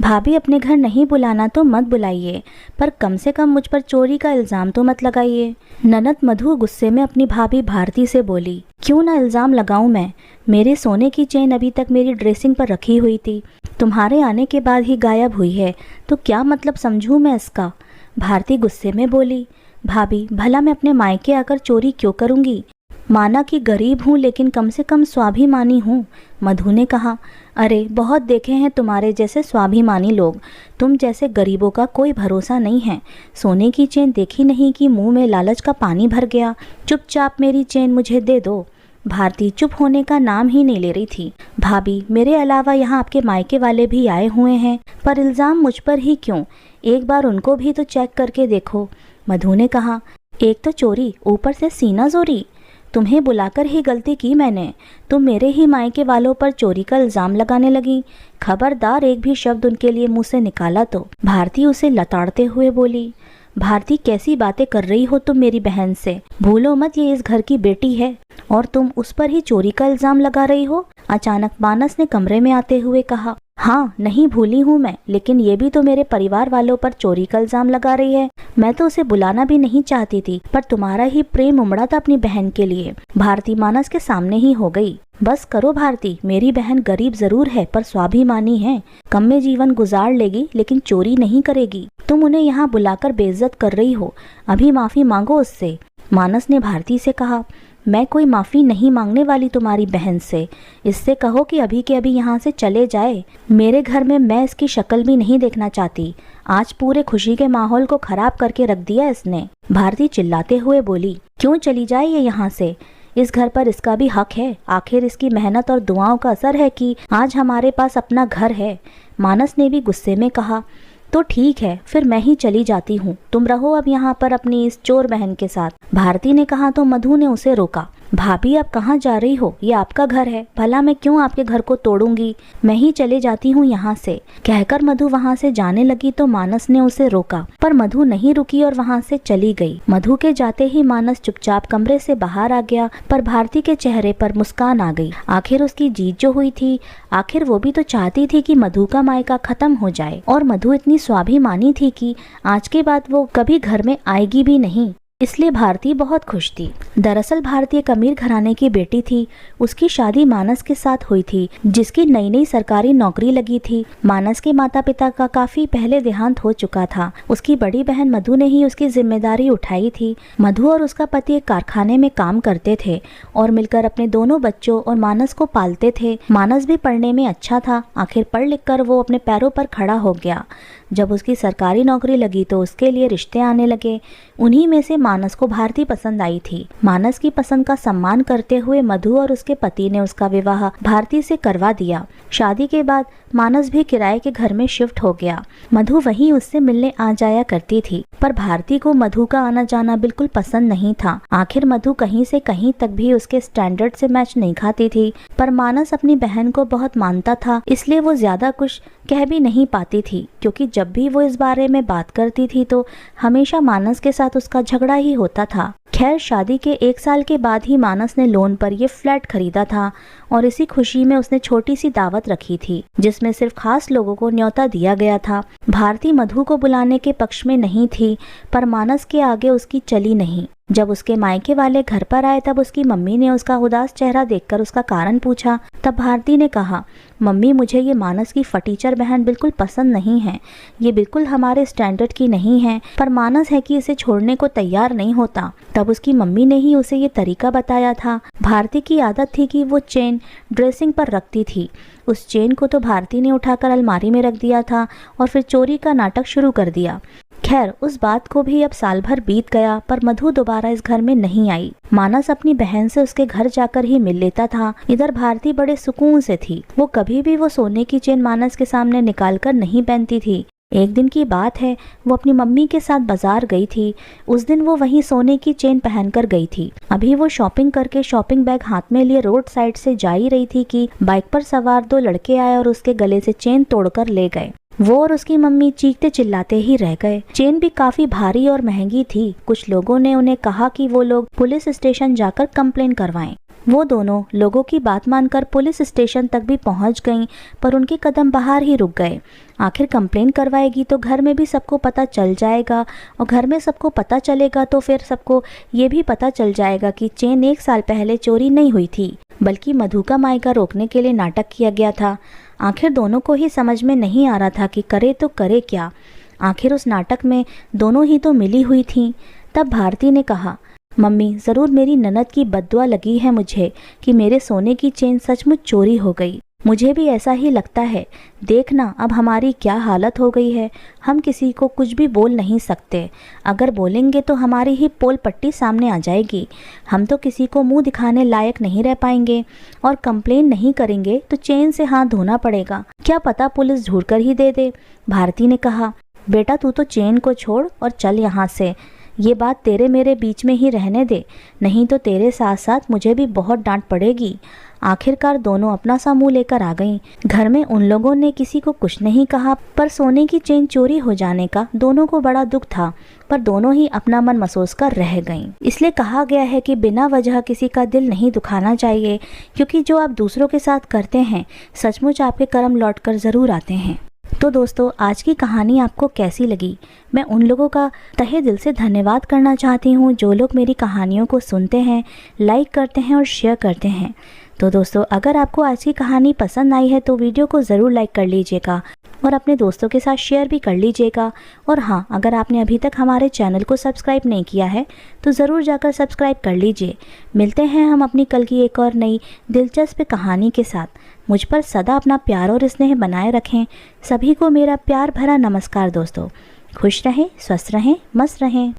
भाभी अपने घर नहीं बुलाना तो मत बुलाइए, पर कम से कम मुझ पर चोरी का इल्ज़ाम तो मत लगाइए। ननद मधु गुस्से में अपनी भाभी भारती से बोली, क्यों ना इल्ज़ाम लगाऊं मैं? मेरे सोने की चेन अभी तक मेरी ड्रेसिंग पर रखी हुई थी, तुम्हारे आने के बाद ही गायब हुई है, तो क्या मतलब समझूं मैं इसका? भारती गुस्से में बोली, भाभी भला मैं अपने मायके आकर चोरी क्यों करूंगी? माना कि गरीब हूँ लेकिन कम से कम स्वाभिमानी हूँ। मधु ने कहा, अरे बहुत देखे हैं तुम्हारे जैसे स्वाभिमानी लोग, तुम जैसे गरीबों का कोई भरोसा नहीं है। सोने की चेन देखी नहीं कि मुंह में लालच का पानी भर गया? चुपचाप मेरी चेन मुझे दे दो। भारती चुप होने का नाम ही नहीं ले रही थी। भाभी मेरे अलावा यहाँ आपके मायके वाले भी आए हुए हैं, पर इल्ज़ाम मुझ पर ही क्यों? एक बार उनको भी तो चेक करके देखो। मधु ने कहा, एक तो चोरी, ऊपर से सीना जोरी। तुम्हें बुलाकर ही गलती की मैंने, तुम मेरे ही मायके वालों पर चोरी का इल्ज़ाम लगाने लगी। खबरदार एक भी शब्द उनके लिए मुंह से निकाला तो। भारती उसे लताड़ते हुए बोली, भारती कैसी बातें कर रही हो तुम मेरी बहन से? भूलो मत ये इस घर की बेटी है और तुम उस पर ही चोरी का इल्ज़ाम लगा रही हो। अचानक मानस ने कमरे में आते हुए कहा, हाँ नहीं भूली हूँ मैं, लेकिन ये भी तो मेरे परिवार वालों पर चोरी का इल्ज़ाम लगा रही है। मैं तो उसे बुलाना भी नहीं चाहती थी, पर तुम्हारा ही प्रेम उमड़ा था अपनी बहन के लिए। भारती मानस के सामने ही हो गई। बस करो भारती, मेरी बहन गरीब जरूर है पर स्वाभिमानी है। कम में जीवन गुजार लेगी लेकिन चोरी नहीं करेगी। तुम उन्हें यहाँ बुलाकर बेइज्जत कर रही हो, अभी माफी मांगो उससे। मानस ने भारती से कहा, मैं कोई माफ़ी नहीं मांगने वाली तुम्हारी बहन से। इससे कहो कि अभी के अभी यहाँ से चले जाए। मेरे घर में मैं इसकी शक्ल भी नहीं देखना चाहती। आज पूरे खुशी के माहौल को खराब करके रख दिया इसने। भारती चिल्लाते हुए बोली, क्यों चली जाए ये यहाँ से? इस घर पर इसका भी हक है। आखिर इसकी मेहनत और दुआओं का असर है कि आज हमारे पास अपना घर है। मानस ने भी गुस्से में कहा, तो ठीक है फिर मैं ही चली जाती हूँ, तुम रहो अब यहाँ पर अपनी इस चोर बहन के साथ। भारती ने कहा तो मधु ने उसे रोका, भाभी आप कहाँ जा रही हो? ये आपका घर है, भला मैं क्यों आपके घर को तोड़ूंगी? मैं ही चले जाती हूँ यहाँ से। कहकर मधु वहाँ से जाने लगी तो मानस ने उसे रोका, पर मधु नहीं रुकी और वहाँ से चली गई। मधु के जाते ही मानस चुपचाप कमरे से बाहर आ गया, पर भारती के चेहरे पर मुस्कान आ गई। आखिर उसकी जीत जो हुई थी, आखिर वो भी तो चाहती थी कि मधु का मायका खत्म हो जाए, और मधु इतनी स्वाभिमानी थी कि आज के बाद वो कभी घर में आएगी भी नहीं। इसलिए भारती बहुत खुश थी। दरअसल भारती एक अमीर घराने की बेटी थी। उसकी शादी मानस के साथ हुई थी, जिसकी नई नई सरकारी नौकरी लगी थी। मानस के माता पिता का काफी पहले देहांत हो चुका था। उसकी बड़ी बहन मधु ने ही उसकी जिम्मेदारी उठाई थी। मधु और उसका पति एक कारखाने में काम करते थे और मिलकर अपने दोनों बच्चों और मानस को पालते थे। मानस भी पढ़ने में अच्छा था। आखिर पढ़ लिख कर वो अपने पैरों पर खड़ा हो गया। जब उसकी सरकारी नौकरी लगी तो उसके लिए रिश्ते आने लगे। उन्हीं में से मानस को भारती पसंद आई थी। मानस की पसंद का सम्मान करते हुए मधु और उसके पति ने उसका विवाह भारती से करवा दिया। शादी के बाद मानस भी किराए के घर में शिफ्ट हो गया। मधु वहीं उससे मिलने आ जाया करती थी, पर भारती को मधु का आना जाना बिल्कुल पसंद नहीं था। आखिर मधु कहीं से कहीं तक भी उसके स्टैंडर्ड से मैच नहीं खाती थी, पर मानस अपनी बहन को बहुत मानता था, इसलिए वो ज्यादा कुछ कह भी नहीं पाती थी, क्योंकि जब भी वो इस बारे में बात करती थी तो हमेशा मानस के साथ उसका झगड़ा ही होता था। खैर शादी के 1 साल के बाद ही मानस ने लोन पर ये फ्लैट खरीदा था और इसी खुशी में उसने छोटी सी दावत रखी थी, जिसमें सिर्फ खास लोगों को न्योता दिया गया था। भारती मधु को बुलाने के पक्ष में नहीं थी, पर मानस के आगे उसकी चली नहीं। जब उसके मायके वाले घर पर आए तब उसकी मम्मी ने उसका उदास चेहरा देखकर उसका कारण पूछा। तब भारती ने कहा, मम्मी मुझे ये मानस की फटीचर बहन बिल्कुल पसंद नहीं है। ये बिल्कुल हमारे स्टैंडर्ड की नहीं है, पर मानस है कि इसे छोड़ने को तैयार नहीं होता। तब उसकी मम्मी ने ही उसे ये तरीका बताया था। भारती की आदत थी कि वो चेन ड्रेसिंग पर रखती थी। उस चेन को तो भारती ने उठाकर अलमारी में रख दिया था और फिर चोरी का नाटक शुरू कर दिया। खैर उस बात को भी अब साल भर बीत गया, पर मधु दोबारा इस घर में नहीं आई। मानस अपनी बहन से उसके घर जाकर ही मिल लेता था। इधर भारती बड़े सुकून से थी। वो कभी भी वो सोने की चेन मानस के सामने निकाल कर नहीं पहनती थी। एक दिन की बात है, वो अपनी मम्मी के साथ बाजार गई थी। उस दिन वो वहीं सोने की चेन पहनकर गई थी। अभी वो शॉपिंग करके शॉपिंग बैग हाथ में लिए रोड साइड से जा ही रही थी कि बाइक पर सवार 2 लड़के आए और उसके गले से चेन तोड़कर ले गए। वो और उसकी मम्मी चीखते चिल्लाते ही रह गए। चेन भी काफी भारी और महंगी थी। कुछ लोगों ने उन्हें कहा कि वो लोग पुलिस स्टेशन जाकर कंप्लेन करवाएं। वो दोनों लोगों की बात मानकर पुलिस स्टेशन तक भी पहुंच गईं, पर उनके कदम बाहर ही रुक गए। आखिर कंप्लेन करवाएगी तो घर में भी सबको पता चल जाएगा, और घर में सबको पता चलेगा तो फिर सबको ये भी पता चल जाएगा कि चेन 1 साल पहले चोरी नहीं हुई थी, बल्कि मधु का मायका रोकने के लिए नाटक किया गया था। आखिर दोनों को ही समझ में नहीं आ रहा था कि करे तो करे क्या। आखिर उस नाटक में दोनों ही तो मिली हुई थीं। तब भारती ने कहा, मम्मी, ज़रूर मेरी ननद की बद्दुआ लगी है मुझे कि मेरे सोने की चेन सचमुच चोरी हो गई। मुझे भी ऐसा ही लगता है। देखना अब हमारी क्या हालत हो गई है। हम किसी को कुछ भी बोल नहीं सकते। अगर बोलेंगे तो हमारी ही पोल पट्टी सामने आ जाएगी। हम तो किसी को मुंह दिखाने लायक नहीं रह पाएंगे, और कंप्लेन नहीं करेंगे तो चेन से हाथ धोना पड़ेगा। क्या पता पुलिस ढूंढ कर ही दे दे। भारती ने कहा, बेटा तू तो चेन को छोड़ और चल यहाँ से। ये बात तेरे मेरे बीच में ही रहने दे, नहीं तो तेरे साथ साथ मुझे भी बहुत डांट पड़ेगी। आखिरकार दोनों अपना सा मुंह लेकर आ गईं। घर में उन लोगों ने किसी को कुछ नहीं कहा, पर सोने की चेन चोरी हो जाने का दोनों को बड़ा दुख था, पर दोनों ही अपना मन मसोस कर रह गईं। इसलिए कहा गया है कि बिना वजह किसी का दिल नहीं दुखाना चाहिए, क्योंकि जो आप दूसरों के साथ करते हैं सचमुच आपके कर्म लौट कर ज़रूर आते हैं। तो दोस्तों, आज की कहानी आपको कैसी लगी? मैं उन लोगों का तहे दिल से धन्यवाद करना चाहती हूँ जो लोग मेरी कहानियों को सुनते हैं, लाइक करते हैं और शेयर करते हैं। तो दोस्तों, अगर आपको आज की कहानी पसंद आई है तो वीडियो को ज़रूर लाइक कर लीजिएगा और अपने दोस्तों के साथ शेयर भी कर लीजिएगा। और हाँ, अगर आपने अभी तक हमारे चैनल को सब्सक्राइब नहीं किया है तो ज़रूर जाकर सब्सक्राइब कर लीजिए। मिलते हैं हम अपनी कल की एक और नई दिलचस्प कहानी के साथ। मुझ पर सदा अपना प्यार और स्नेह बनाए रखें। सभी को मेरा प्यार भरा नमस्कार दोस्तों। खुश रहें, स्वस्थ रहें, मस्त रहें।